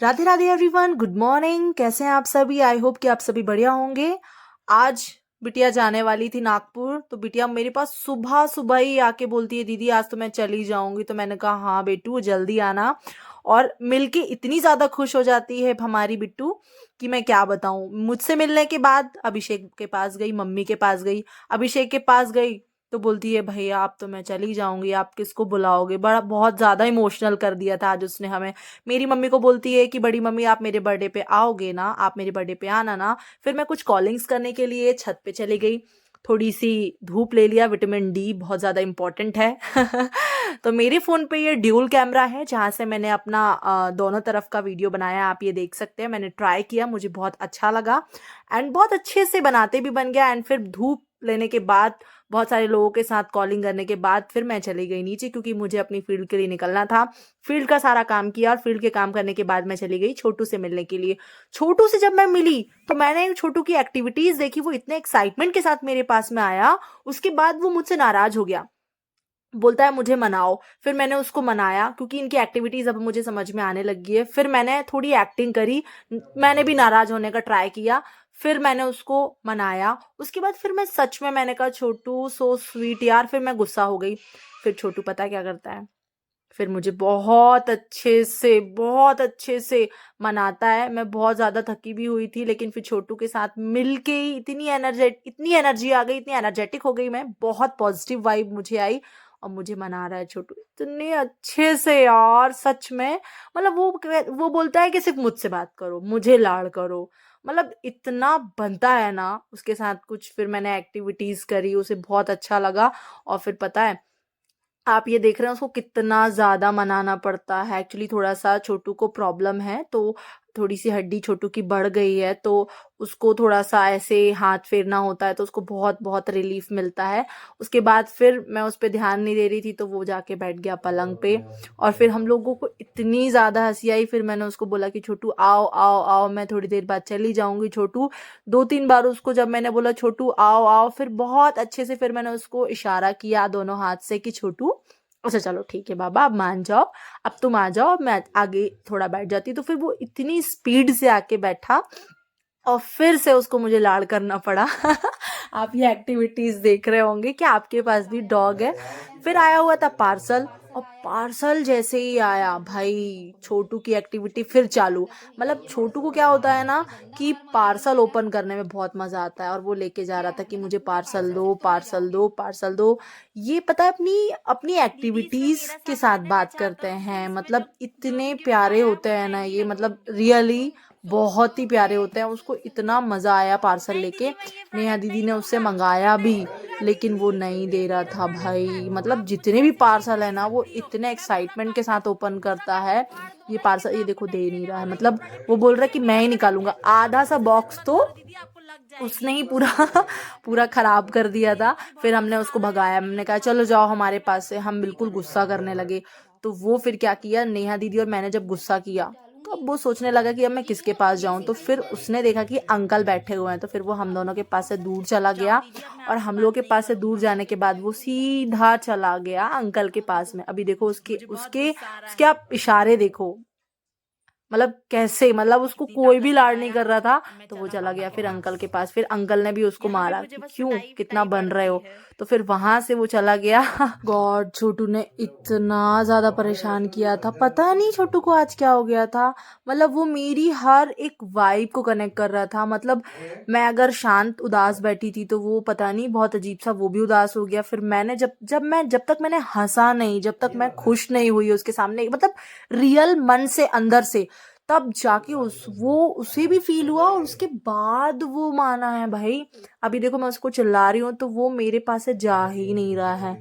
Radhe Radhe everyone, good morning. कैसे हैं आप सभी? आई होप कि आप सभी बढ़िया होंगे। आज बिटिया जाने वाली थी नागपुर, तो बिटिया मेरे पास सुबह सुबह ही आके बोलती है, दीदी आज तो मैं चली जाऊंगी। तो मैंने कहा हाँ बेटू जल्दी आना। और मिलके इतनी ज्यादा खुश हो जाती है हमारी बिट्टू कि मैं क्या बताऊं। मुझसे मिलने के बाद अभिषेक के पास गई, मम्मी के पास गई, अभिषेक के पास गई तो बोलती है भैया आप तो मैं चली जाऊंगी, आप किसको बुलाओगे। बड़ा बहुत ज्यादा इमोशनल कर दिया था आज उसने हमें। मेरी मम्मी को बोलती है कि बड़ी मम्मी आप मेरे बर्थडे पे आओगे ना, आप मेरे बर्थडे पे आना ना। फिर मैं कुछ कॉलिंग्स करने के लिए छत पे चली गई, थोड़ी सी धूप ले लिया, विटामिन डी बहुत ज़्यादा इंपॉर्टेंट है। तो मेरे फ़ोन पे ये ड्यूल कैमरा है जहाँ से मैंने अपना दोनों तरफ का वीडियो बनाया। आप ये देख सकते हैं, मैंने ट्राई किया, मुझे बहुत अच्छा लगा एंड बहुत अच्छे से बनाते भी बन गया। एंड फिर धूप लेने के बाद, बहुत सारे लोगों के साथ कॉलिंग करने के बाद फिर मैं चली गई नीचे, क्योंकि मुझे अपनी फील्ड के लिए निकलना था। फील्ड का सारा काम किया और फील्ड के काम करने के बाद मैं चली गई छोटू से मिलने के लिए। छोटू से जब मैं मिली तो मैंने छोटू की एक्टिविटीज देखी, वो इतने एक्साइटमेंट के साथ मेरे पास में आया। उसके बाद वो मुझसे नाराज हो गया, बोलता है मुझे मनाओ। फिर मैंने उसको मनाया, क्योंकि इनकी एक्टिविटीज अब मुझे समझ में आने लगी है। फिर मैंने थोड़ी एक्टिंग करी, मैंने भी नाराज होने का ट्राई किया। फिर मैंने उसको मनाया। उसके बाद फिर मैं सच में मैंने कहा छोटू सो स्वीट यार। फिर मैं गुस्सा हो गई। फिर छोटू पता क्या करता है, फिर मुझे बहुत अच्छे से मनाता है। मैं बहुत ज़्यादा थकी भी हुई थी, लेकिन फिर छोटू के साथ मिलके ही इतनी एनर्जी आ गई, इतनी एनर्जेटिक हो गई मैं, बहुत पॉजिटिव वाइब मुझे आई। और मुझे मना रहा है छोटू इतने अच्छे से यार, सच में। मतलब वो बोलता है कि सिर्फ मुझसे बात करो, मुझे लाड़ करो। मतलब इतना बनता है ना उसके साथ कुछ। फिर मैंने एक्टिविटीज़ करी, उसे बहुत अच्छा लगा। और फिर पता है, आप ये देख रहे हैं उसको कितना ज़्यादा मनाना पड़ता है। एक्चुअली थोड़ा सा छोटू को प्रॉब्लम है, तो थोड़ी सी हड्डी छोटू की बढ़ गई है, तो उसको थोड़ा सा ऐसे हाथ फेरना होता है, तो उसको बहुत बहुत रिलीफ मिलता है। उसके बाद फिर मैं उस पर ध्यान नहीं दे रही थी, तो वो जाके बैठ गया पलंग पे। और फिर हम लोगों को इतनी ज़्यादा हंसी आई। फिर मैंने उसको बोला कि छोटू आओ आओ आओ, मैं थोड़ी देर बाद चली जाऊंगी। छोटू दो तीन बार उसको जब मैंने बोला छोटू आओ आओ, फिर बहुत अच्छे से फिर मैंने उसको इशारा किया दोनों हाथ से कि छोटू अच्छा चलो ठीक है बाबा, अब मान जाओ, अब तुम आ जाओ, मैं आगे थोड़ा बैठ जाती। तो फिर वो इतनी स्पीड से आके बैठा और फिर से उसको मुझे लाड़ करना पड़ा। आप ये एक्टिविटीज देख रहे होंगे कि आपके पास भी डॉग है। फिर आया हुआ था पार्सल, और पार्सल जैसे ही आया भाई, छोटू की एक्टिविटी फिर चालू। मतलब छोटू को क्या होता है ना कि पार्सल ओपन करने में बहुत मजा आता है, और वो लेके जा रहा था कि मुझे पार्सल दो, पार्सल दो, पार्सल दो। ये पता है, अपनी अपनी एक्टिविटीज के साथ बात करते हैं। मतलब इतने प्यारे होते हैं ना ये, मतलब रियली बहुत ही प्यारे होते हैं। उसको इतना मजा आया पार्सल लेके। नेहा दीदी ने उससे मंगाया भी, लेकिन वो नहीं दे रहा था भाई। मतलब जितने भी पार्सल है ना, वो इतने एक्साइटमेंट के साथ ओपन करता है। ये पार्सल ये देखो दे नहीं रहा है, मतलब वो बोल रहा है कि मैं ही निकालूंगा। आधा सा बॉक्स तो उसने ही पूरा पूरा खराब कर दिया था। फिर हमने उसको भगाया, हमने कहा चलो जाओ हमारे पास से। हम बिल्कुल गुस्सा करने लगे। तो वो फिर क्या किया, नेहा दीदी और मैंने जब गुस्सा किया, तो अब वो सोचने लगा कि अब मैं किसके पास जाऊं। तो फिर उसने देखा कि अंकल बैठे हुए हैं, तो फिर वो हम दोनों के पास से दूर चला गया। और हम लोग के पास से दूर जाने के बाद वो सीधा चला गया अंकल के पास में। अभी देखो उसके उसके उसके आप इशारे देखो, मतलब कैसे, मतलब उसको कोई भी लाड नहीं कर रहा था। तो वो चला गया फिर अंकल के पास। फिर अंकल ने भी उसको मारा कि क्यों, कितना बन रहे हो। तो फिर वहां से वो चला गया। गॉड, छोटू ने इतना ज्यादा परेशान किया था, पता नहीं छोटू को आज क्या हो गया था। मतलब वो मेरी हर एक वाइब को कनेक्ट कर रहा था। मतलब मैं अगर शांत उदास बैठी थी, तो वो पता नहीं बहुत अजीब सा वो भी उदास हो गया। फिर मैंने जब तक मैंने हंसा नहीं, जब तक मैं खुश नहीं हुई उसके सामने, मतलब रियल मन से अंदर से, तब जाके उसे भी फील हुआ और उसके बाद वो माना है भाई। अभी देखो मैं उसको चिल्ला रही हूँ, तो वो मेरे पास से जा ही नहीं रहा है।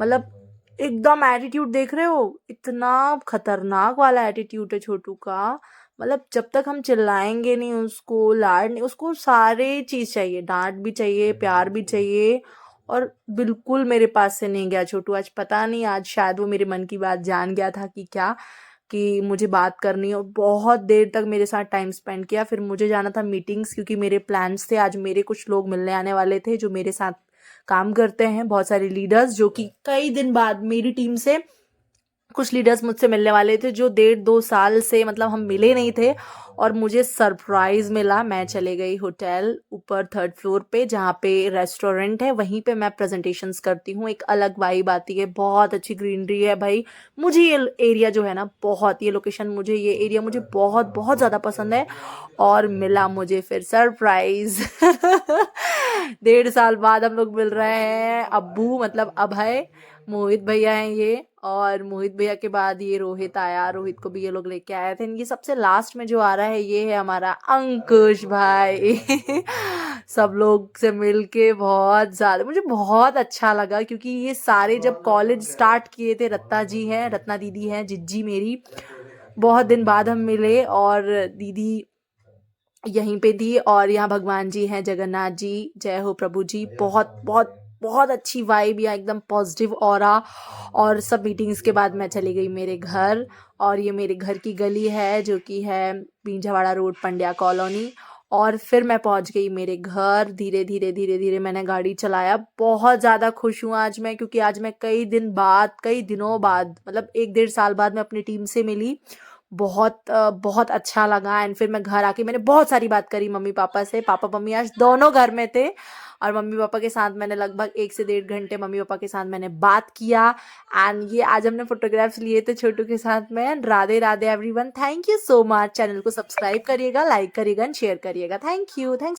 मतलब एकदम एटीट्यूड देख रहे हो, इतना खतरनाक वाला एटीट्यूड है छोटू का। मतलब जब तक हम चिल्लाएंगे नहीं, उसको लाड नहीं, उसको सारे चीज चाहिए, डांट भी चाहिए, प्यार भी चाहिए। और बिल्कुल मेरे पास से नहीं गया छोटू आज। पता नहीं, आज शायद वो मेरे मन की बात जान गया था कि क्या, कि मुझे बात करनी है। और बहुत देर तक मेरे साथ टाइम स्पेंड किया। फिर मुझे जाना था मीटिंग्स, क्योंकि मेरे प्लान्स थे आज, मेरे कुछ लोग मिलने आने वाले थे जो मेरे साथ काम करते हैं, बहुत सारे लीडर्स जो कि कई दिन बाद मेरी टीम से कुछ लीडर्स मुझसे मिलने वाले थे जो 1.5-2 साल से मतलब हम मिले नहीं थे, और मुझे सरप्राइज़ मिला। मैं चले गई होटल ऊपर 3rd फ्लोर पे, जहाँ पे रेस्टोरेंट है, वहीं पे मैं प्रेजेंटेशंस करती हूँ। एक अलग वाइब आती है, बहुत अच्छी ग्रीनरी है भाई। मुझे ये एरिया जो है ना, बहुत, ये लोकेशन, मुझे ये एरिया मुझे बहुत बहुत ज़्यादा पसंद है। और मिला मुझे फिर सरप्राइज़ 1.5 साल बाद हम लोग मिल रहे हैं। अब्बू मतलब अभय, मोहित भैया हैं ये, और मोहित भैया के बाद ये रोहित आया। रोहित को भी ये लोग लेके आए थे। ये सबसे लास्ट में जो आ रहा है, ये है हमारा अंकुश भाई। सब लोग से मिलके बहुत ज़्यादा मुझे बहुत अच्छा लगा, क्योंकि ये सारे जब कॉलेज स्टार्ट किए थे, रत्ना जी हैं, रत्ना दीदी हैं, जिज्जी मेरी, बहुत दिन बाद हम मिले। और दीदी यहीं पे थी, और यहाँ भगवान जी हैं, जगन्नाथ जी, जय हो प्रभु जी। बहुत बहुत बहुत अच्छी वाइब, या एकदम पॉजिटिव ऑरा। और सब मीटिंग्स के बाद मैं चली गई मेरे घर, और ये मेरे घर की गली है जो कि है बींझावाड़ा रोड, पंड्या कॉलोनी। और फिर मैं पहुंच गई मेरे घर। धीरे धीरे धीरे धीरे मैंने गाड़ी चलाया। बहुत ज़्यादा खुश हूँ आज मैं, क्योंकि आज मैं कई दिनों बाद, मतलब 1-1.5 साल बाद मैं अपनी टीम से मिली। बहुत अच्छा लगा। एंड फिर मैं घर आके मैंने बहुत सारी बात करी मम्मी पापा से। पापा मम्मी आज दोनों घर में थे, और मम्मी पापा के साथ मैंने लगभग 1 से 1.5 घंटे मम्मी पापा के साथ मैंने बात किया। एंड ये आज हमने फोटोग्राफ्स लिए थे छोटू के साथ में। Radhe Radhe everyone, thank you so much. Channel को सब्सक्राइब करिएगा, लाइक करिएगा एंड शेयर करिएगा। Thank you. थैंक्स।